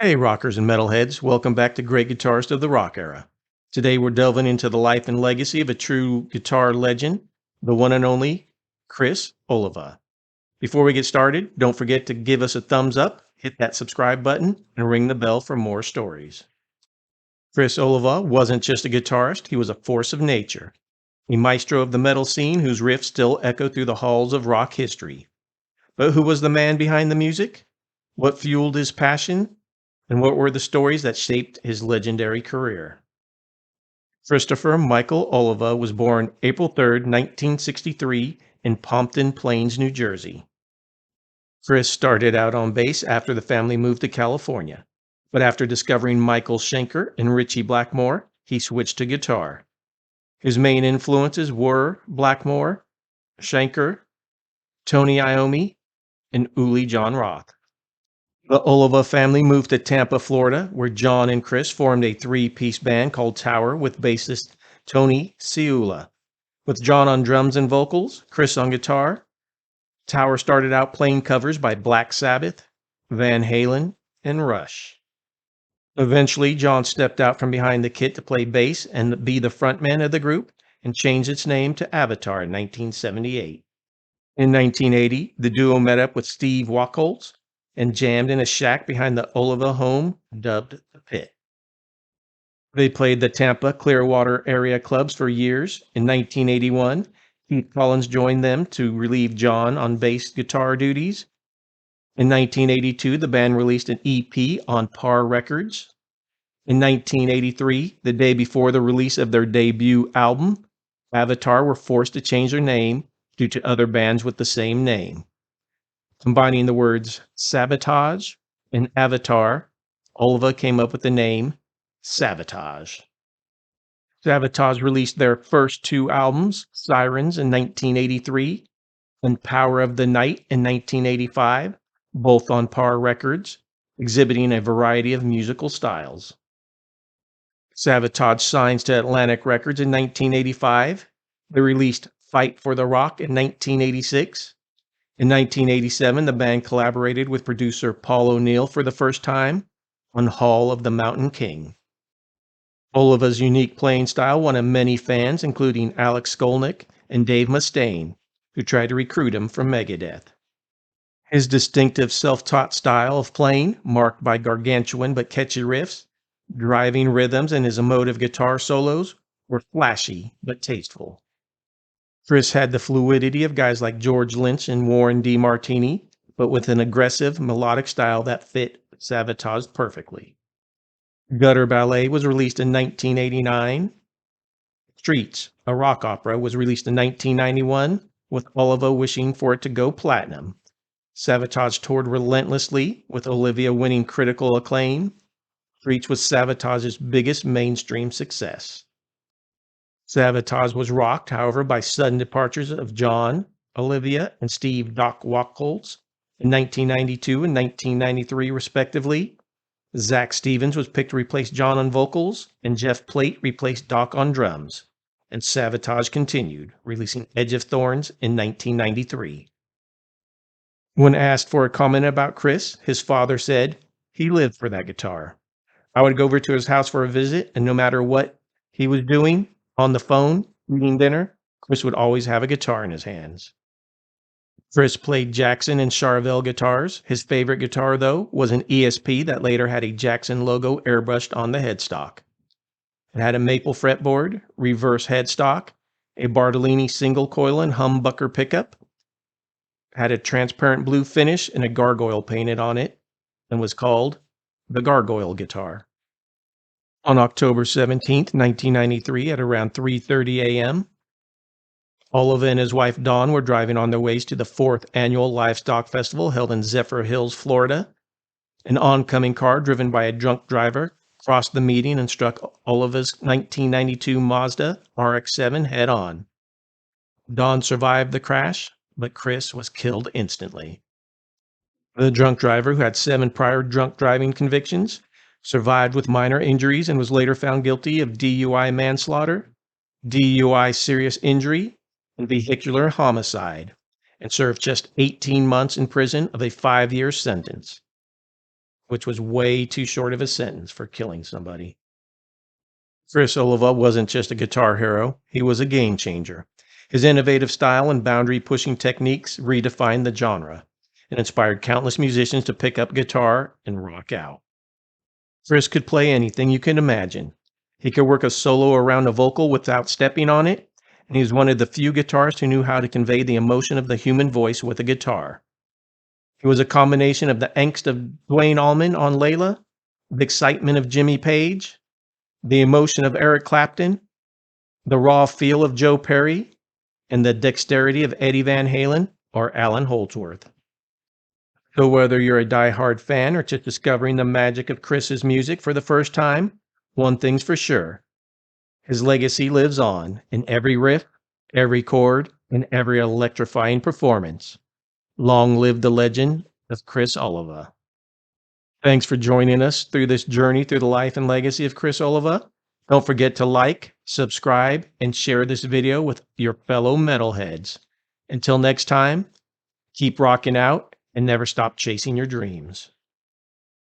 Hey, rockers and metalheads, welcome back to Great Guitarist of the Rock Era. Today we're delving into the life and legacy of a true guitar legend, the one and only Criss Oliva. Before we get started, don't forget to give us a thumbs up, hit that subscribe button, and ring the bell for more stories. Criss Oliva wasn't just a guitarist, he was a force of nature, a maestro of the metal scene whose riffs still echo through the halls of rock history. But who was the man behind the music? What fueled his passion? And what were the stories that shaped his legendary career? Christopher Michael Oliva was born April 3rd, 1963, in Pompton Plains, New Jersey. Criss started out on bass after the family moved to California, but after discovering Michael Schenker and Ritchie Blackmore, he switched to guitar. His main influences were Blackmore, Schenker, Tony Iommi, and Uli John Roth. The Oliva family moved to Tampa, Florida, where John and Criss formed a three-piece band called Tower with bassist Tony Ciula. With John on drums and vocals, Criss on guitar, Tower started out playing covers by Black Sabbath, Van Halen, and Rush. Eventually, John stepped out from behind the kit to play bass and be the frontman of the group and changed its name to Avatar in 1978. In 1980, the duo met up with Steve Wachholz and jammed in a shack behind the Oliva home, dubbed the Pit. They played the Tampa Clearwater area clubs for years. In 1981, Keith Collins joined them to relieve John on bass guitar duties. In 1982, the band released an EP on Par Records. In 1983, the day before the release of their debut album, Avatar were forced to change their name due to other bands with the same name. Combining the words Sabotage and Avatar, Oliva came up with the name Sabotage. Sabotage released their first two albums, Sirens in 1983 and Power of the Night in 1985, both on Par Records, exhibiting a variety of musical styles. Sabotage signs to Atlantic Records in 1985. They released Fight for the Rock in 1986. In 1987, the band collaborated with producer Paul O'Neill for the first time on Hall of the Mountain King. Oliva's unique playing style won many fans, including Alex Skolnick and Dave Mustaine, who tried to recruit him from Megadeth. His distinctive self-taught style of playing, marked by gargantuan but catchy riffs, driving rhythms, and his emotive guitar solos, were flashy but tasteful. Criss had the fluidity of guys like George Lynch and Warren D. Martini, but with an aggressive, melodic style that fit Sabotage perfectly. Gutter Ballet was released in 1989. Streets, a rock opera, was released in 1991, with Oliva wishing for it to go platinum. Sabotage toured relentlessly, with Olivia winning critical acclaim. Streets was Sabotage's biggest mainstream success. Sabotage was rocked, however, by sudden departures of John, Olivia, and Steve Doc Wachholz in 1992 and 1993, respectively. Zach Stevens was picked to replace John on vocals, and Jeff Plate replaced Doc on drums. And Sabotage continued, releasing Edge of Thorns in 1993. When asked for a comment about Criss, his father said, "He lived for that guitar. I would go over to his house for a visit, and no matter what he was doing, on the phone, eating dinner, Criss would always have a guitar in his hands." Criss played Jackson and Charvel guitars. His favorite guitar, though, was an ESP that later had a Jackson logo airbrushed on the headstock. It had a maple fretboard, reverse headstock, a Bartolini single coil and humbucker pickup, had a transparent blue finish and a gargoyle painted on it, and was called the Gargoyle Guitar. On October 17th, 1993, at around 3:30 a.m., Oliva and his wife Dawn were driving on their ways to the 4th Annual Livestock Festival held in Zephyr Hills, Florida. An oncoming car driven by a drunk driver crossed the median and struck Oliva's 1992 Mazda RX-7 head-on. Dawn survived the crash, but Criss was killed instantly. The drunk driver, who had 7 prior drunk driving convictions, survived with minor injuries and was later found guilty of DUI manslaughter, DUI serious injury, and vehicular homicide, and served just 18 months in prison of a 5-year sentence. which was way too short of a sentence for killing somebody. Criss Oliva wasn't just a guitar hero, he was a game changer. His innovative style and boundary pushing techniques redefined the genre and inspired countless musicians to pick up guitar and rock out. Criss could play anything you can imagine. He could work a solo around a vocal without stepping on it, and he was one of the few guitarists who knew how to convey the emotion of the human voice with a guitar. He was a combination of the angst of Duane Allman on Layla, the excitement of Jimmy Page, the emotion of Eric Clapton, the raw feel of Joe Perry, and the dexterity of Eddie Van Halen or Alan Holdsworth. So whether you're a die-hard fan or just discovering the magic of Criss's music for the first time, one thing's for sure. His legacy lives on in every riff, every chord, and every electrifying performance. Long live the legend of Criss Oliva. Thanks for joining us through this journey through the life and legacy of Criss Oliva. Don't forget to like, subscribe, and share this video with your fellow metalheads. Until next time, keep rocking out and never stop chasing your dreams.